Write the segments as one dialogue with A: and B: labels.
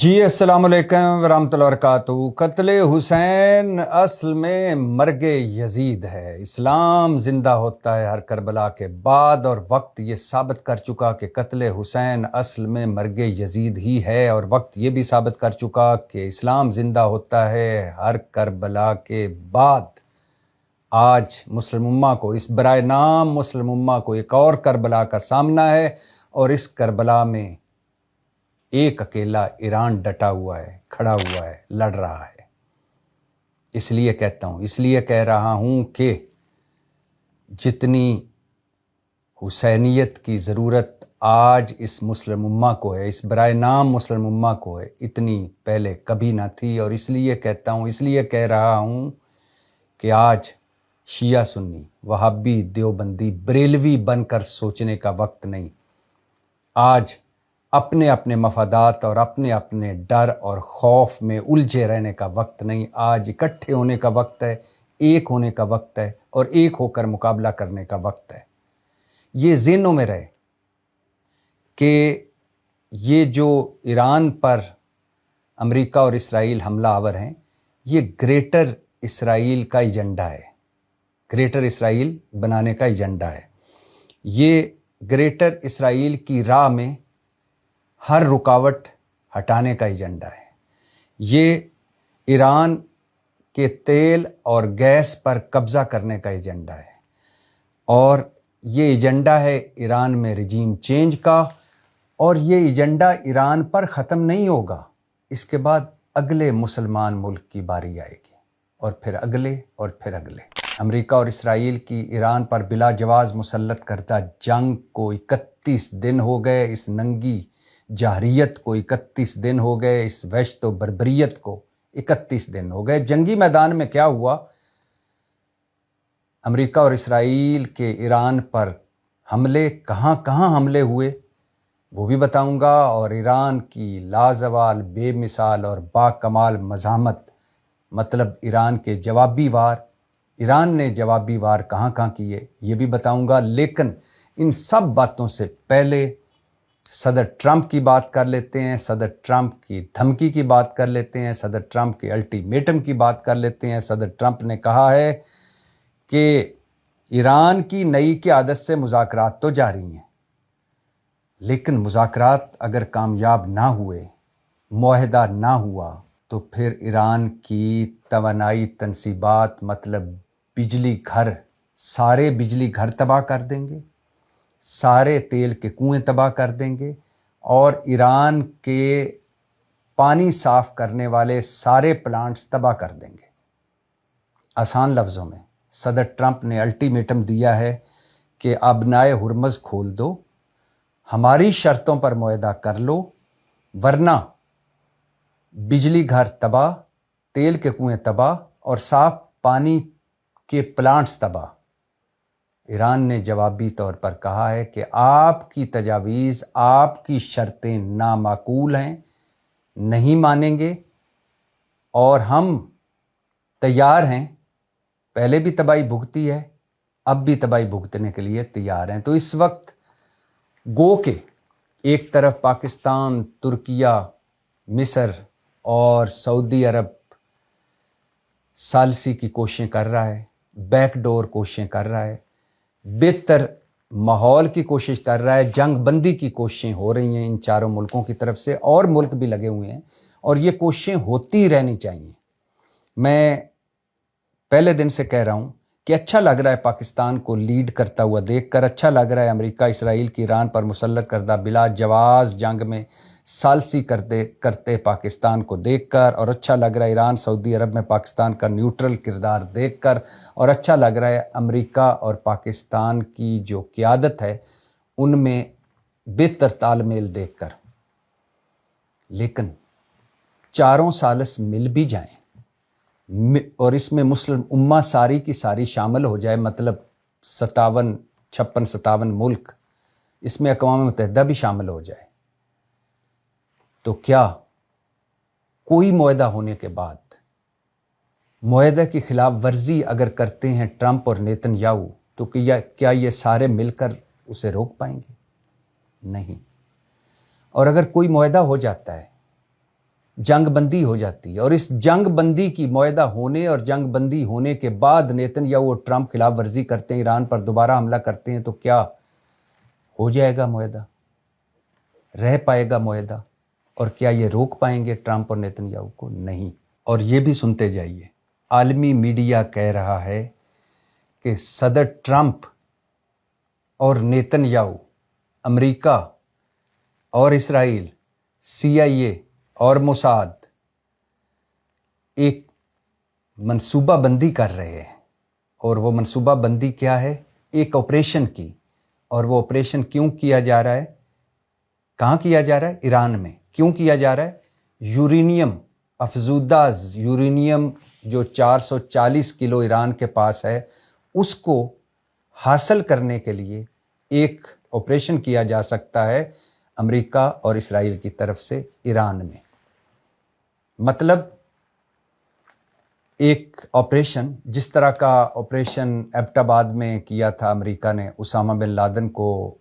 A: جی السلام علیکم ورحمۃ اللہ وبرکاتہ۔ قتل حسین اصل میں مرگ یزید ہے۔ اسلام زندہ ہوتا ہے ہر کربلا کے بعد، اور وقت یہ ثابت کر چکا کہ قتل حسین اصل میں مرگ یزید ہی ہے، اور وقت یہ بھی ثابت کر چکا کہ اسلام زندہ ہوتا ہے ہر کربلا کے بعد۔ آج مسلم امہ کو، اس برائے نام مسلم امہ کو ایک اور کربلا کا سامنا ہے، اور اس کربلا میں ایک اکیلا ایران ڈٹا ہوا ہے، کھڑا ہوا ہے، لڑ رہا ہے۔ اس لیے کہہ رہا ہوں کہ جتنی حسینیت کی ضرورت آج اس مسلم امہ کو ہے، اس برائے نام مسلم امہ کو ہے، اتنی پہلے کبھی نہ تھی۔ اور اس لیے کہہ رہا ہوں کہ آج شیعہ سنی، وہابی، دیوبندی، بریلوی بن کر سوچنے کا وقت نہیں۔ آج اپنے اپنے مفادات اور اپنے اپنے ڈر اور خوف میں الجھے رہنے کا وقت نہیں۔ آج اکٹھے ہونے کا وقت ہے، ایک ہونے کا وقت ہے، اور ایک ہو کر مقابلہ کرنے کا وقت ہے۔ یہ ذہنوں میں رہے کہ یہ جو ایران پر امریکہ اور اسرائیل حملہ آور ہیں، یہ گریٹر اسرائیل کا ایجنڈا ہے، گریٹر اسرائیل بنانے کا ایجنڈا ہے۔ یہ گریٹر اسرائیل کی راہ میں ہر رکاوٹ ہٹانے کا ایجنڈا ہے۔ یہ ایران کے تیل اور گیس پر قبضہ کرنے کا ایجنڈا ہے، اور یہ ایجنڈا ہے ایران میں رجیم چینج کا، اور یہ ایجنڈا ایران پر ختم نہیں ہوگا۔ اس کے بعد اگلے مسلمان ملک کی باری آئے گی، اور پھر اگلے اور پھر اگلے۔ امریکہ اور اسرائیل کی ایران پر بلا جواز مسلط کردہ جنگ کو 31 دن ہو گئے، اس ننگی جارحیت کو 31 دن ہو گئے، اس وحشت و بربریت کو 31 دن ہو گئے۔ جنگی میدان میں کیا ہوا؟ امریکہ اور اسرائیل کے ایران پر حملے، کہاں کہاں حملے ہوئے وہ بھی بتاؤں گا، اور ایران کی لازوال، بے مثال اور با کمال مزاحمت، مطلب ایران کے جوابی وار، ایران نے جوابی وار کہاں کہاں کیے یہ بھی بتاؤں گا۔ لیکن ان سب باتوں سے پہلے صدر ٹرمپ کی بات کر لیتے ہیں، صدر ٹرمپ کی دھمکی کی بات کر لیتے ہیں، صدر ٹرمپ کے الٹیمیٹم کی بات کر لیتے ہیں۔ صدر ٹرمپ نے کہا ہے کہ ایران کی نئی قیادت سے مذاکرات تو جاری ہیں، لیکن مذاکرات اگر کامیاب نہ ہوئے، معاہدہ نہ ہوا، تو پھر ایران کی توانائی تنصیبات، مطلب بجلی گھر، سارے بجلی گھر تباہ کر دیں گے، سارے تیل کے کنویں تباہ کر دیں گے، اور ایران کے پانی صاف کرنے والے سارے پلانٹس تباہ کر دیں گے۔ آسان لفظوں میں صدر ٹرمپ نے الٹیمیٹم دیا ہے کہ آبنائے ہرمز کھول دو، ہماری شرطوں پر معاہدہ کر لو، ورنہ بجلی گھر تباہ، تیل کے کنویں تباہ، اور صاف پانی کے پلانٹس تباہ۔ ایران نے جوابی طور پر کہا ہے کہ آپ کی تجاویز، آپ کی شرطیں نامعقول ہیں، نہیں مانیں گے، اور ہم تیار ہیں، پہلے بھی تباہی بھگتی ہے، اب بھی تباہی بھگتنے کے لیے تیار ہیں۔ تو اس وقت گو کہ ایک طرف پاکستان، ترکیہ، مصر اور سعودی عرب ثالثی کی کوششیں کر رہا ہے، بیک ڈور کوششیں کر رہا ہے، بہتر ماحول کی کوشش کر رہا ہے، جنگ بندی کی کوششیں ہو رہی ہیں ان چاروں ملکوں کی طرف سے، اور ملک بھی لگے ہوئے ہیں، اور یہ کوششیں ہوتی رہنی چاہیے۔ میں پہلے دن سے کہہ رہا ہوں کہ اچھا لگ رہا ہے پاکستان کو لیڈ کرتا ہوا دیکھ کر، اچھا لگ رہا ہے امریکہ اسرائیل کی ایران پر مسلط کردہ بلا جواز جنگ میں ثالثی کرتے پاکستان کو دیکھ کر، اور اچھا لگ رہا ہے ایران سعودی عرب میں پاکستان کا نیوٹرل کردار دیکھ کر، اور اچھا لگ رہا ہے امریکہ اور پاکستان کی جو قیادت ہے ان میں بہتر تال میل دیکھ کر۔ لیکن چاروں ثالث مل بھی جائیں اور اس میں مسلم امہ ساری کی ساری شامل ہو جائے، مطلب 57 ملک، اس میں اقوام متحدہ بھی شامل ہو جائے، تو کیا کوئی معاہدہ ہونے کے بعد معاہدہ کی خلاف ورزی اگر کرتے ہیں ٹرمپ اور نیتن یاہو، تو کیا یہ سارے مل کر اسے روک پائیں گے؟ نہیں۔ اور اگر کوئی معاہدہ ہو جاتا ہے جنگ بندی ہو جاتی ہے، اور اس جنگ بندی کی معاہدہ ہونے اور جنگ بندی ہونے کے بعد نیتن یاہو اور ٹرمپ خلاف ورزی کرتے ہیں، ایران پر دوبارہ حملہ کرتے ہیں، تو کیا ہو جائے گا معاہدہ؟ رہ پائے گا معاہدہ؟ اور کیا یہ روک پائیں گے ٹرمپ اور نیتن یاہو کو؟ نہیں۔ اور یہ بھی سنتے جائیے، عالمی میڈیا کہہ رہا ہے کہ صدر ٹرمپ اور نیتن یاہو، امریکہ اور اسرائیل، CIA اور موساد ایک منصوبہ بندی کر رہے ہیں، اور وہ منصوبہ بندی کیا ہے؟ ایک آپریشن کی، اور وہ آپریشن کیوں کیا جا رہا ہے؟ کہاں کیا جا رہا ہے؟ ایران میں۔ کیوں کیا جا رہا ہے؟ یورینیم، افزودہ یورینیم جو 440 کلو ایران کے پاس ہے، اس کو حاصل کرنے کے لیے ایک آپریشن کیا جا سکتا ہے امریکہ اور اسرائیل کی طرف سے ایران میں۔ مطلب ایک آپریشن جس طرح کا آپریشن ایبٹ آباد میں کیا تھا امریکہ نے اسامہ بن لادن کو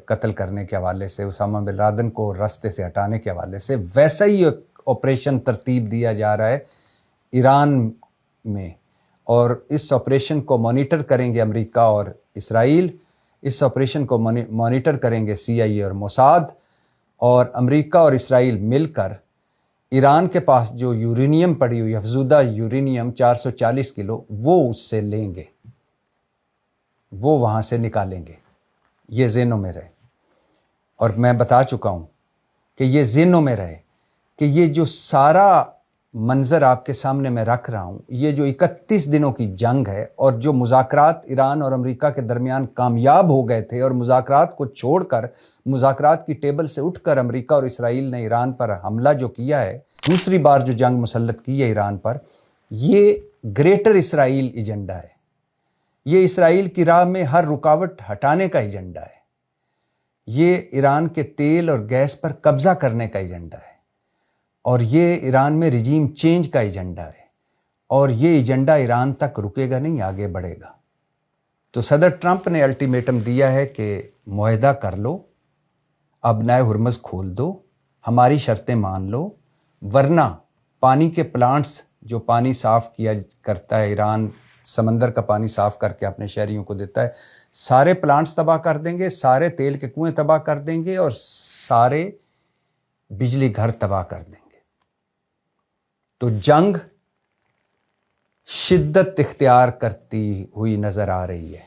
A: قتل کرنے کے حوالے سے، اسامہ بن لادن کو راستے سے ہٹانے کے حوالے سے، ویسا ہی ایک آپریشن ترتیب دیا جا رہا ہے ایران میں، اور اس آپریشن کو مانیٹر کریں گے امریکہ اور اسرائیل، اس آپریشن کو مانیٹر کریں گے CIA اور موساد، اور امریکہ اور اسرائیل مل کر ایران کے پاس جو یورینیم پڑی ہوئی، افزودہ یورینیم 440 کلو، وہ اس سے لیں گے، وہ وہاں سے نکالیں گے۔ یہ ذہنوں میں رہے، اور میں بتا چکا ہوں کہ یہ ذہنوں میں رہے کہ یہ جو سارا منظر آپ کے سامنے میں رکھ رہا ہوں، یہ جو 31 دنوں کی جنگ ہے، اور جو مذاکرات ایران اور امریکہ کے درمیان کامیاب ہو گئے تھے، اور مذاکرات کو چھوڑ کر، مذاکرات کی ٹیبل سے اٹھ کر امریکہ اور اسرائیل نے ایران پر حملہ جو کیا ہے، دوسری بار جو جنگ مسلط کی ہے ایران پر، یہ گریٹر اسرائیل ایجنڈا ہے، یہ اسرائیل کی راہ میں ہر رکاوٹ ہٹانے کا ایجنڈا ہے، یہ ایران کے تیل اور گیس پر قبضہ کرنے کا ایجنڈا ہے، اور یہ ایران میں رجیم چینج کا ایجنڈا ہے، اور یہ ایجنڈا ایران تک رکے گا نہیں، آگے بڑھے گا۔ تو صدر ٹرمپ نے الٹیمیٹم دیا ہے کہ معاہدہ کر لو، اب نئے ہرمز کھول دو، ہماری شرطیں مان لو، ورنہ پانی کے پلانٹس جو پانی صاف کیا کرتا ہے ایران، سمندر کا پانی صاف کر کے اپنے شہریوں کو دیتا ہے، سارے پلانٹس تباہ کر دیں گے، سارے تیل کے کنویں تباہ کر دیں گے، اور سارے بجلی گھر تباہ کر دیں گے۔ تو جنگ شدت اختیار کرتی ہوئی نظر آ رہی ہے،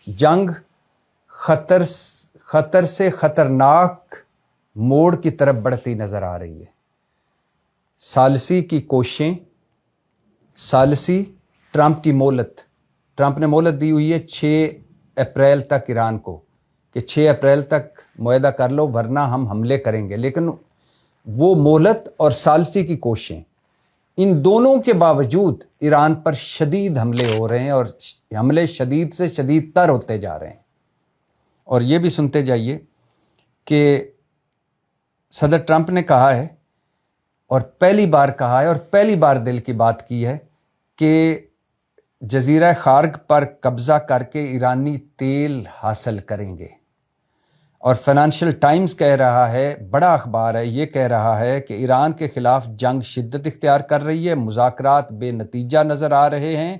A: جنگ خطر سے خطرناک موڑ کی طرف بڑھتی نظر آ رہی ہے۔ ثالثی کی کوششیں، ثالثی ٹرمپ کی مہلت، ٹرمپ نے مہلت دی ہوئی ہے 6 اپریل تک ایران کو، کہ 6 اپریل تک معاہدہ کر لو ورنہ ہم حملے کریں گے، لیکن وہ مہلت اور ثالثی کی کوششیں، ان دونوں کے باوجود ایران پر شدید حملے ہو رہے ہیں، اور حملے شدید سے شدید تر ہوتے جا رہے ہیں۔ اور یہ بھی سنتے جائیے کہ صدر ٹرمپ نے کہا ہے، اور پہلی بار کہا ہے، اور پہلی بار دل کی بات کی ہے، کہ جزیرہ خارگ پر قبضہ کر کے ایرانی تیل حاصل کریں گے۔ اور فائنانشل ٹائمز کہہ رہا ہے، بڑا اخبار ہے، یہ کہہ رہا ہے کہ ایران کے خلاف جنگ شدت اختیار کر رہی ہے، مذاکرات بے نتیجہ نظر آ رہے ہیں،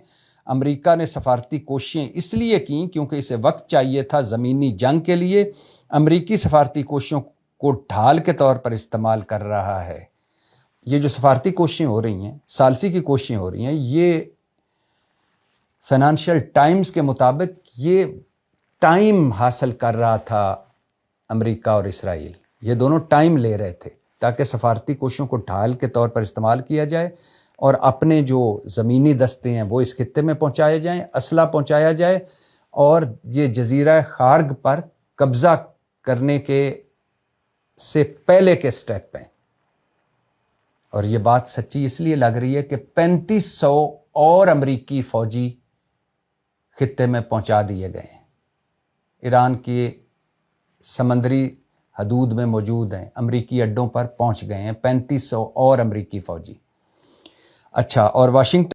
A: امریکہ نے سفارتی کوششیں اس لیے کیں کیونکہ اسے وقت چاہیے تھا زمینی جنگ کے لیے، امریکی سفارتی کوششوں کو ڈھال کے طور پر استعمال کر رہا ہے۔ یہ جو سفارتی کوششیں ہو رہی ہیں، ثالثی کی کوششیں ہو رہی ہیں، یہ فائنانشل ٹائمز کے مطابق یہ ٹائم حاصل کر رہا تھا امریکہ اور اسرائیل، یہ دونوں ٹائم لے رہے تھے تاکہ سفارتی کوششوں کو ڈھال کے طور پر استعمال کیا جائے، اور اپنے جو زمینی دستے ہیں وہ اس خطے میں پہنچائے جائیں، اسلحہ پہنچایا جائے، اور یہ جزیرہ خارگ پر قبضہ کرنے کے سے پہلے کے سٹیپ ہیں۔ اور یہ بات سچی اس لیے لگ رہی ہے کہ 3500 اور امریکی فوجی خطے میں پہنچا دیے گئے ہیں، ایران کی سمندری حدود میں موجود ہیں، امریکی اڈوں پر پہنچ گئے ہیں 3500 اور امریکی فوجی۔ اچھا، اور واشنگٹن